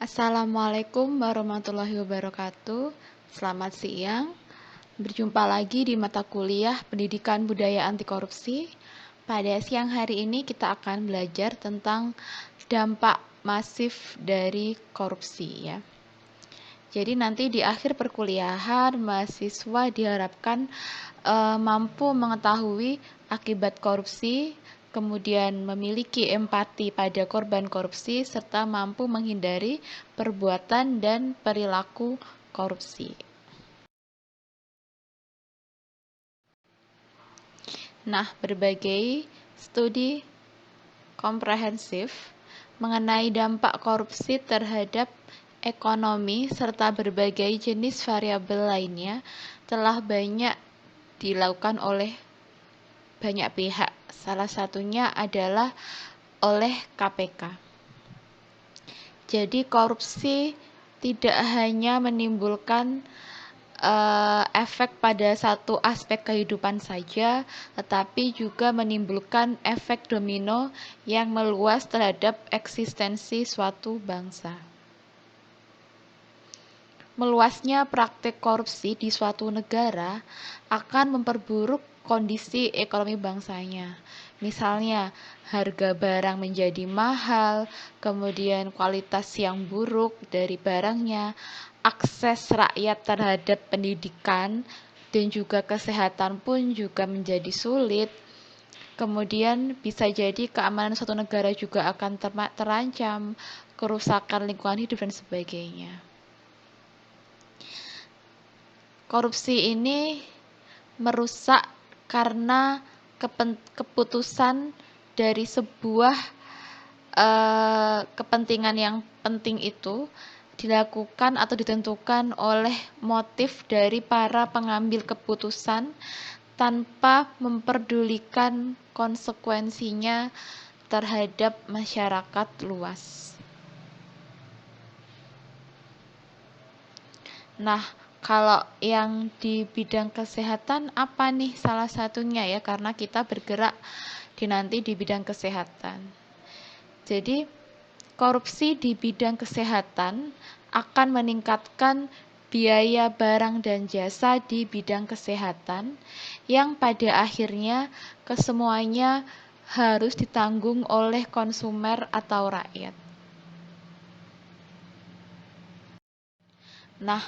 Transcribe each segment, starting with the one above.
Assalamualaikum warahmatullahi wabarakatuh. Selamat siang. Berjumpa lagi di mata kuliah Pendidikan Budaya Anti Korupsi. Pada siang hari ini kita akan belajar tentang dampak masif dari korupsi ya. Jadi nanti di akhir perkuliahan mahasiswa diharapkan mampu mengetahui akibat korupsi, kemudian memiliki empati pada korban korupsi, serta mampu menghindari perbuatan dan perilaku korupsi. Nah, berbagai studi komprehensif mengenai dampak korupsi terhadap ekonomi serta berbagai jenis variabel lainnya telah banyak dilakukan oleh banyak pihak. Salah satunya adalah oleh KPK. Jadi korupsi tidak hanya menimbulkan efek pada satu aspek kehidupan saja, tetapi juga menimbulkan efek domino yang meluas terhadap eksistensi suatu bangsa. Meluasnya praktik korupsi di suatu negara akan memperburuk kondisi ekonomi bangsanya. Misalnya, harga barang menjadi mahal, kemudian kualitas yang buruk dari barangnya, akses rakyat terhadap pendidikan dan juga kesehatan pun juga menjadi sulit. Kemudian bisa jadi keamanan suatu negara juga akan terancam, kerusakan lingkungan hidup dan sebagainya. Korupsi ini merusak karena keputusan dari sebuah kepentingan yang penting itu dilakukan atau ditentukan oleh motif dari para pengambil keputusan tanpa memperdulikan konsekuensinya terhadap masyarakat luas. Nah, kalau yang di bidang kesehatan apa nih salah satunya ya, karena kita bergerak nanti di bidang kesehatan. Jadi korupsi di bidang kesehatan akan meningkatkan biaya barang dan jasa di bidang kesehatan yang pada akhirnya kesemuanya harus ditanggung oleh konsumer atau rakyat. Nah,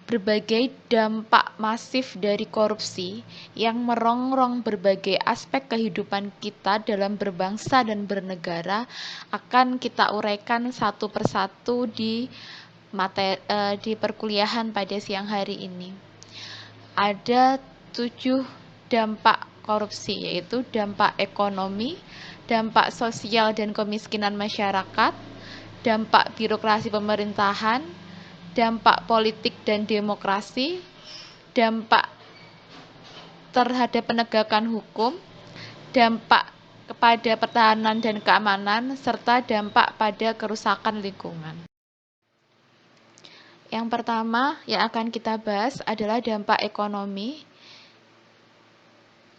berbagai dampak masif dari korupsi yang merongrong berbagai aspek kehidupan kita dalam berbangsa dan bernegara akan kita uraikan satu persatu di perkuliahan pada siang hari ini. Ada 7 dampak korupsi, yaitu dampak ekonomi, dampak sosial dan kemiskinan masyarakat, dampak birokrasi pemerintahan, dampak politik dan demokrasi, dampak terhadap penegakan hukum, dampak kepada pertahanan dan keamanan, serta dampak pada kerusakan lingkungan. Yang pertama yang akan kita bahas adalah dampak ekonomi.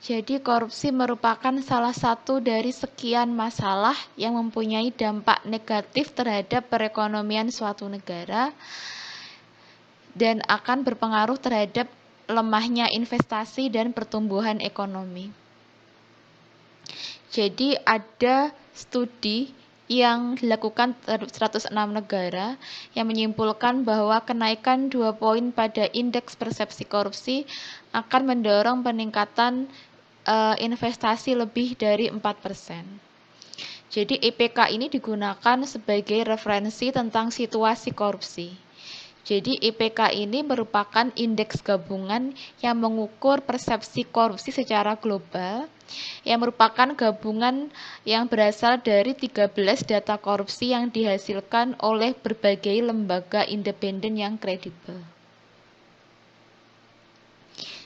Jadi korupsi merupakan salah satu dari sekian masalah yang mempunyai dampak negatif terhadap perekonomian suatu negara dan akan berpengaruh terhadap lemahnya investasi dan pertumbuhan ekonomi. Jadi ada studi yang dilakukan terhadap 106 negara yang menyimpulkan bahwa kenaikan 2 poin pada indeks persepsi korupsi akan mendorong peningkatan investasi lebih dari 4%. Jadi IPK ini digunakan sebagai referensi tentang situasi korupsi. Jadi IPK ini merupakan indeks gabungan yang mengukur persepsi korupsi secara global, yang merupakan gabungan yang berasal dari 13 data korupsi yang dihasilkan oleh berbagai lembaga independen yang kredibel.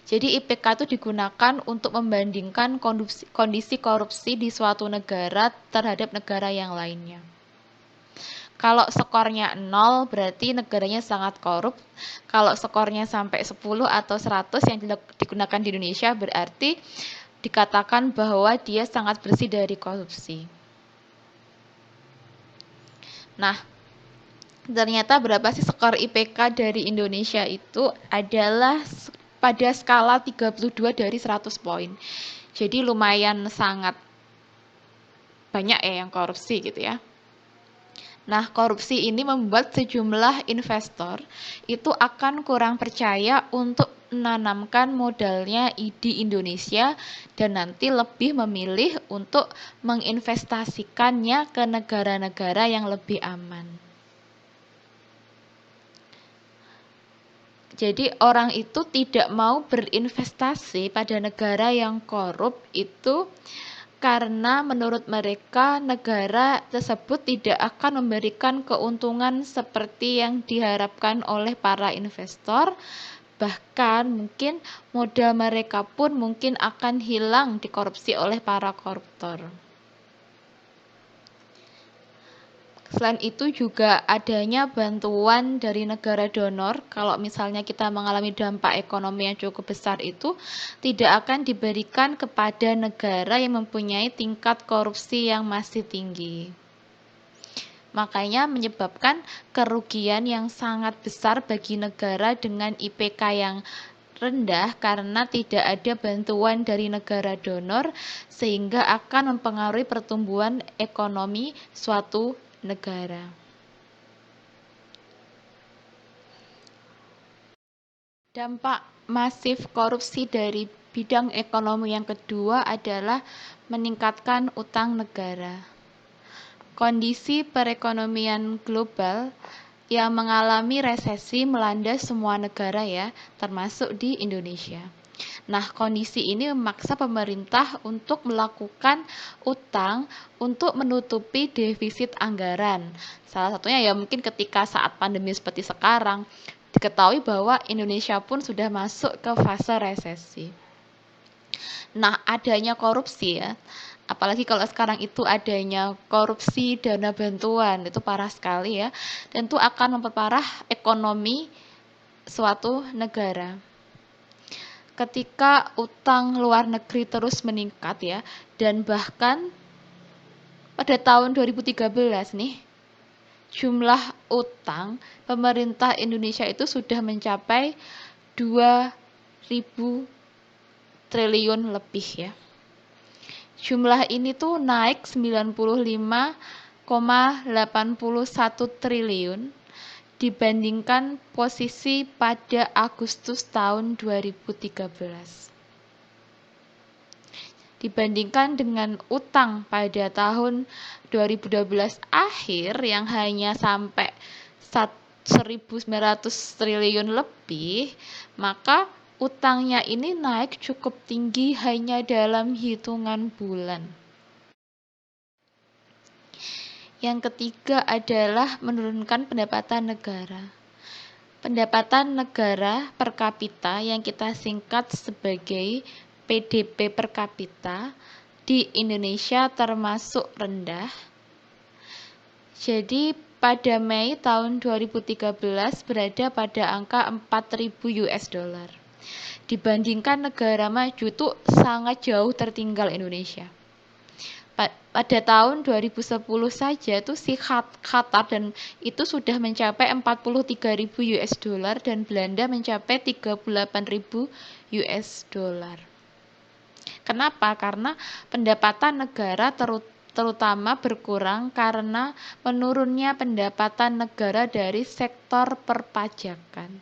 Jadi IPK itu digunakan untuk membandingkan kondisi korupsi di suatu negara terhadap negara yang lainnya. Kalau skornya 0 berarti negaranya sangat korup. Kalau skornya sampai 10 atau 100 yang digunakan di Indonesia berarti dikatakan bahwa dia sangat bersih dari korupsi. Nah, Ternyata berapa sih skor IPK dari Indonesia itu adalah pada skala 32 dari 100 poin. Jadi lumayan sangat banyak ya yang korupsi gitu ya. Nah, korupsi ini membuat sejumlah investor itu akan kurang percaya untuk menanamkan modalnya di Indonesia dan nanti lebih memilih untuk menginvestasikannya ke negara-negara yang lebih aman. Jadi orang itu tidak mau berinvestasi pada negara yang korup itu karena menurut mereka negara tersebut tidak akan memberikan keuntungan seperti yang diharapkan oleh para investor. Bahkan mungkin modal mereka pun mungkin akan hilang dikorupsi oleh para koruptor. Selain itu juga adanya bantuan dari negara donor, kalau misalnya kita mengalami dampak ekonomi yang cukup besar itu tidak akan diberikan kepada negara yang mempunyai tingkat korupsi yang masih tinggi. Makanya menyebabkan kerugian yang sangat besar bagi negara dengan IPK yang rendah karena tidak ada bantuan dari negara donor sehingga akan mempengaruhi pertumbuhan ekonomi suatu negara. Dampak masif korupsi dari bidang ekonomi yang kedua adalah meningkatkan utang negara. Kondisi perekonomian global yang mengalami resesi melanda semua negara ya, termasuk di Indonesia. Nah, kondisi ini memaksa pemerintah untuk melakukan utang untuk menutupi defisit anggaran. Salah satunya ya mungkin ketika saat pandemi seperti sekarang, diketahui bahwa Indonesia pun sudah masuk ke fase resesi. Nah, adanya korupsi ya, apalagi kalau sekarang itu adanya korupsi dana bantuan, itu parah sekali ya, dan itu akan memperparah ekonomi suatu negara. Ketika utang luar negeri terus meningkat ya, dan bahkan pada tahun 2013 nih, jumlah utang pemerintah Indonesia itu sudah mencapai 2.000 triliun lebih ya. Jumlah ini tuh naik 95,81 triliun dibandingkan posisi pada Agustus tahun 2013. Dibandingkan dengan utang pada tahun 2012 akhir yang hanya sampai 1.900 triliun lebih, maka utangnya ini naik cukup tinggi hanya dalam hitungan bulan. Yang ketiga adalah menurunkan pendapatan negara. Pendapatan negara per kapita yang kita singkat sebagai PDB per kapita di Indonesia termasuk rendah. Jadi pada Mei tahun 2013 berada pada angka 4.000 US dollar. Dibandingkan negara maju itu sangat jauh tertinggal Indonesia. Pada tahun 2010 saja tuh si Qatar dan itu sudah mencapai 43.000 US dollar dan Belanda mencapai 38.000 US dollar. Kenapa? Karena pendapatan negara terutama berkurang karena menurunnya pendapatan negara dari sektor perpajakan.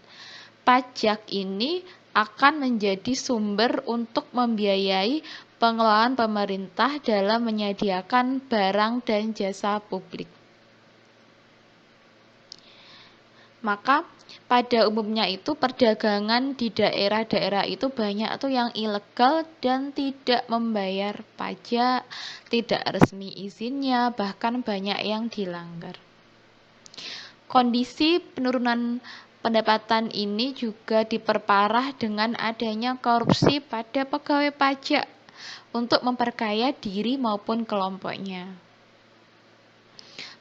Pajak ini akan menjadi sumber untuk membiayai pengelolaan pemerintah dalam menyediakan barang dan jasa publik. Maka pada umumnya itu perdagangan di daerah-daerah itu banyak tuh yang ilegal dan tidak membayar pajak, tidak resmi izinnya, bahkan banyak yang dilanggar. Kondisi penurunan pendapatan ini juga diperparah dengan adanya korupsi pada pegawai pajak untuk memperkaya diri maupun kelompoknya.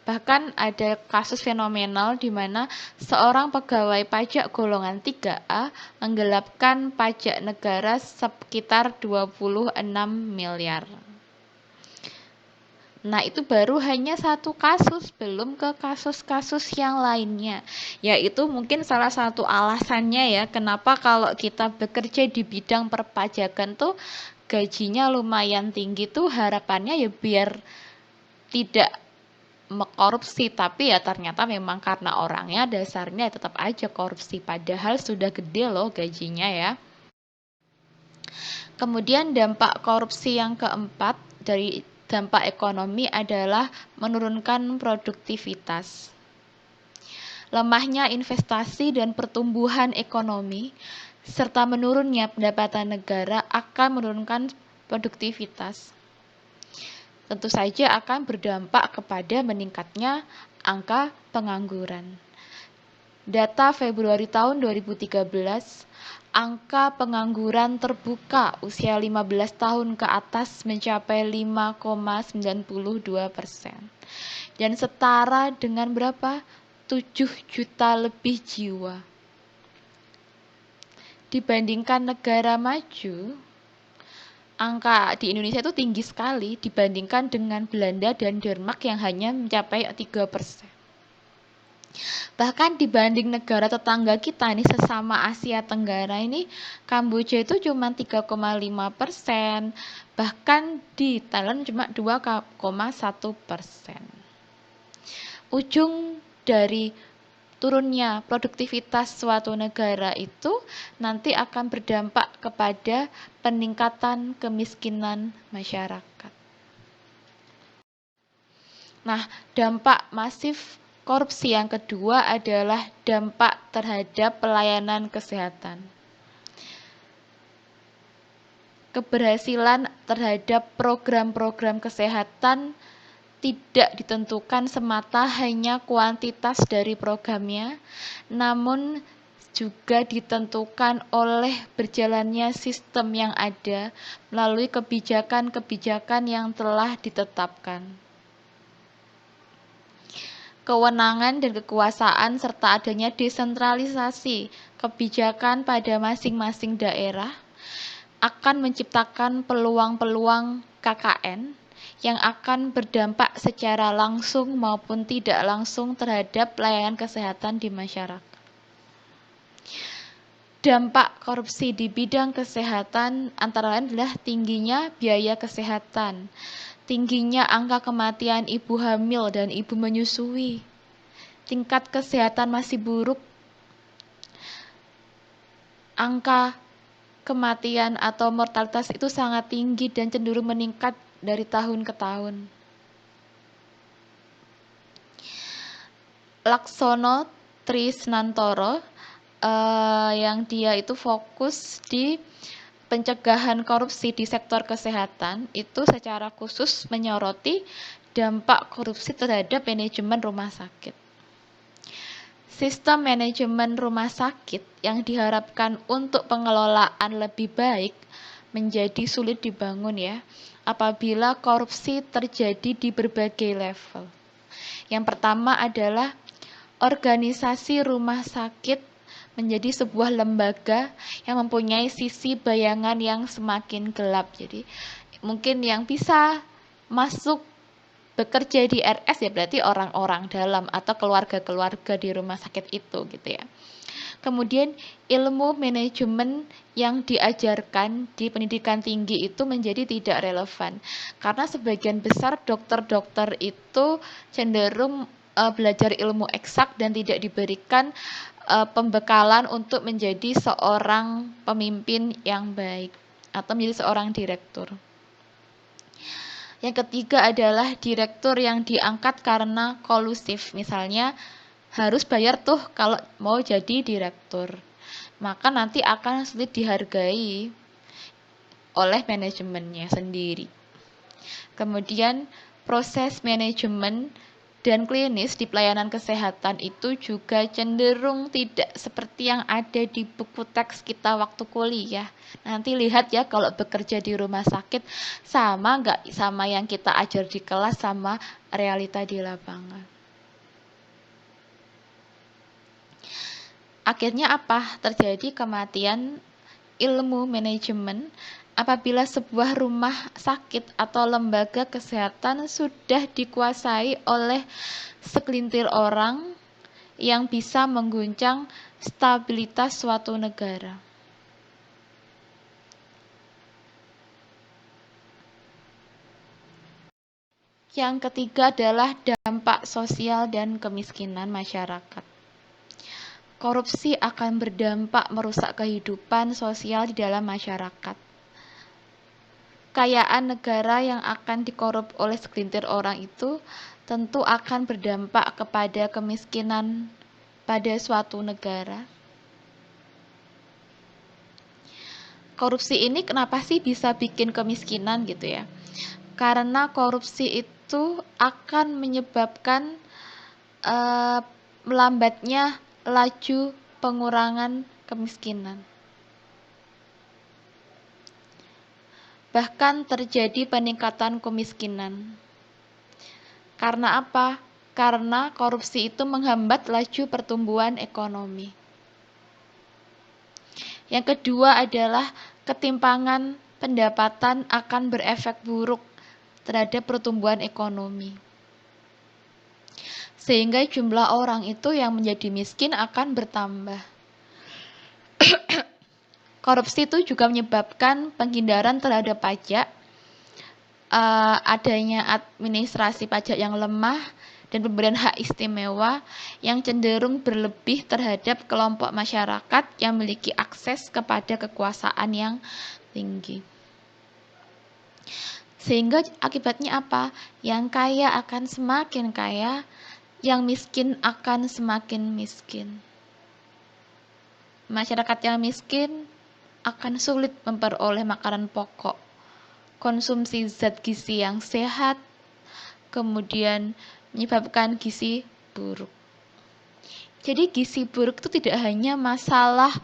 Bahkan ada kasus fenomenal di mana seorang pegawai pajak golongan 3A menggelapkan pajak negara sekitar 26 miliar. Nah, itu baru hanya satu kasus, belum ke kasus-kasus yang lainnya. Yaitu mungkin salah satu alasannya ya, kenapa kalau kita bekerja di bidang perpajakan tuh gajinya lumayan tinggi tuh harapannya ya biar tidak korupsi, tapi ya ternyata memang karena orangnya dasarnya tetap aja korupsi, padahal sudah gede loh gajinya ya. Kemudian dampak korupsi yang keempat dari dampak ekonomi adalah menurunkan produktivitas. Lemahnya investasi dan pertumbuhan ekonomi serta menurunnya pendapatan negara akan menurunkan produktivitas. Tentu saja akan berdampak kepada meningkatnya angka pengangguran. Data Februari tahun 2013, angka pengangguran terbuka usia 15 tahun ke atas mencapai 5,92%. Dan setara dengan berapa? 7 juta lebih jiwa. Dibandingkan negara maju, angka di Indonesia itu tinggi sekali dibandingkan dengan Belanda dan Denmark yang hanya mencapai 3%. Bahkan dibanding negara tetangga kita ini sesama Asia Tenggara ini, Kamboja itu cuma 3,5%, bahkan di Thailand cuma 2,1%. Ujung dari turunnya produktivitas suatu negara itu nanti akan berdampak kepada peningkatan kemiskinan masyarakat. Nah, dampak masif korupsi yang kedua adalah dampak terhadap pelayanan kesehatan. Keberhasilan terhadap program-program kesehatan tidak ditentukan semata hanya kuantitas dari programnya, namun juga ditentukan oleh berjalannya sistem yang ada melalui kebijakan-kebijakan yang telah ditetapkan. Kewenangan dan kekuasaan serta adanya desentralisasi kebijakan pada masing-masing daerah akan menciptakan peluang-peluang KKN yang akan berdampak secara langsung maupun tidak langsung terhadap pelayanan kesehatan di masyarakat. Dampak korupsi di bidang kesehatan antara lain adalah tingginya biaya kesehatan, tingginya angka kematian ibu hamil dan ibu menyusui, tingkat kesehatan masih buruk, angka kematian atau mortalitas itu sangat tinggi dan cenderung meningkat dari tahun ke tahun. Laksono Trisnantoro yang dia itu fokus di pencegahan korupsi di sektor kesehatan itu secara khusus menyoroti dampak korupsi terhadap manajemen rumah sakit. Sistem manajemen rumah sakit yang diharapkan untuk pengelolaan lebih baik menjadi sulit dibangun ya apabila korupsi terjadi di berbagai level. Yang pertama adalah organisasi rumah sakit menjadi sebuah lembaga yang mempunyai sisi bayangan yang semakin gelap. Jadi mungkin yang bisa masuk bekerja di RS ya berarti orang-orang dalam atau keluarga-keluarga di rumah sakit itu gitu ya. Kemudian ilmu manajemen yang diajarkan di pendidikan tinggi itu menjadi tidak relevan karena sebagian besar dokter-dokter itu cenderung belajar ilmu eksak dan tidak diberikan pembekalan untuk menjadi seorang pemimpin yang baik atau menjadi seorang direktur. Yang ketiga adalah direktur yang diangkat karena kolusif. Misalnya harus bayar tuh kalau mau jadi direktur. Maka nanti akan sulit dihargai oleh manajemennya sendiri. Kemudian proses manajemen dan klinis di pelayanan kesehatan itu juga cenderung tidak seperti yang ada di buku teks kita waktu kuliah. Nanti lihat ya kalau bekerja di rumah sakit sama nggak sama yang kita ajar di kelas sama realita di lapangan. Akhirnya apa? Terjadi kematian ilmu manajemen apabila sebuah rumah sakit atau lembaga kesehatan sudah dikuasai oleh segelintir orang yang bisa mengguncang stabilitas suatu negara. Yang ketiga adalah dampak sosial dan kemiskinan masyarakat. Korupsi akan berdampak merusak kehidupan sosial di dalam masyarakat. Kekayaan negara yang akan dikorup oleh segelintir orang itu tentu akan berdampak kepada kemiskinan pada suatu negara. Korupsi ini kenapa sih bisa bikin kemiskinan gitu ya? Karena korupsi itu akan menyebabkan melambatnya laju pengurangan kemiskinan. Bahkan terjadi peningkatan kemiskinan. Karena apa? Karena korupsi itu menghambat laju pertumbuhan ekonomi. Yang kedua adalah ketimpangan pendapatan akan berefek buruk terhadap pertumbuhan ekonomi. Sehingga jumlah orang itu yang menjadi miskin akan bertambah. Korupsi itu juga menyebabkan penghindaran terhadap pajak, adanya administrasi pajak yang lemah, dan pemberian hak istimewa yang cenderung berlebih terhadap kelompok masyarakat yang memiliki akses kepada kekuasaan yang tinggi. Sehingga akibatnya apa? Yang kaya akan semakin kaya, yang miskin akan semakin miskin. Masyarakat yang miskin akan sulit memperoleh makanan pokok, konsumsi zat gizi yang sehat, kemudian menyebabkan gizi buruk. Jadi gizi buruk itu tidak hanya masalah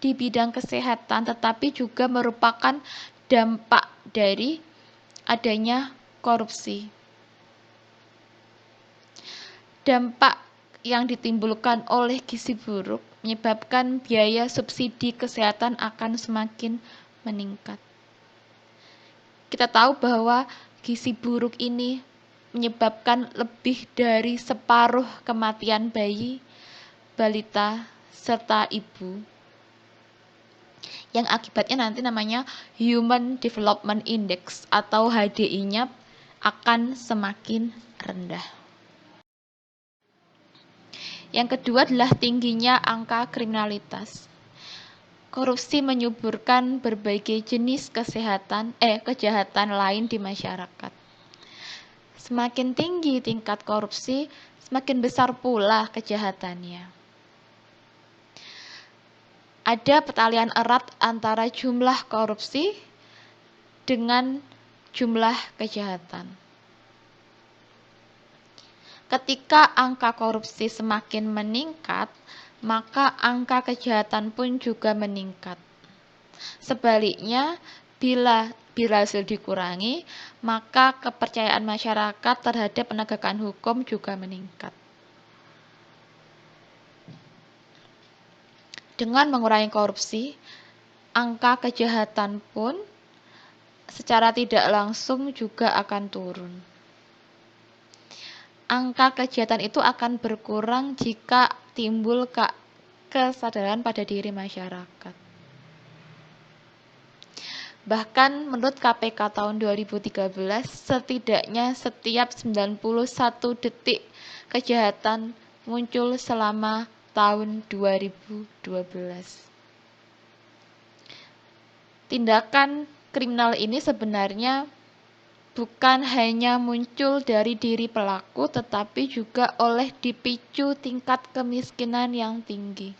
di bidang kesehatan, tetapi juga merupakan dampak dari adanya korupsi. Dampak yang ditimbulkan oleh gizi buruk menyebabkan biaya subsidi kesehatan akan semakin meningkat. Kita tahu bahwa gizi buruk ini menyebabkan lebih dari separuh kematian bayi, balita, serta ibu. Yang akibatnya nanti namanya Human Development Index atau HDI-nya akan semakin rendah. Yang kedua adalah tingginya angka kriminalitas. Korupsi menyuburkan berbagai jenis kejahatan lain di masyarakat. Semakin tinggi tingkat korupsi, semakin besar pula kejahatannya. Ada pertalian erat antara jumlah korupsi dengan jumlah kejahatan. Ketika angka korupsi semakin meningkat, maka angka kejahatan pun juga meningkat. Sebaliknya, bila hasil dikurangi, maka kepercayaan masyarakat terhadap penegakan hukum juga meningkat. Dengan mengurangi korupsi, angka kejahatan pun secara tidak langsung juga akan turun. Angka kejahatan itu akan berkurang jika timbul kesadaran pada diri masyarakat. Bahkan menurut KPK tahun 2013, setidaknya setiap 91 detik kejahatan muncul selama tahun 2012. Tindakan kriminal ini sebenarnya bukan hanya muncul dari diri pelaku, tetapi juga oleh dipicu tingkat kemiskinan yang tinggi.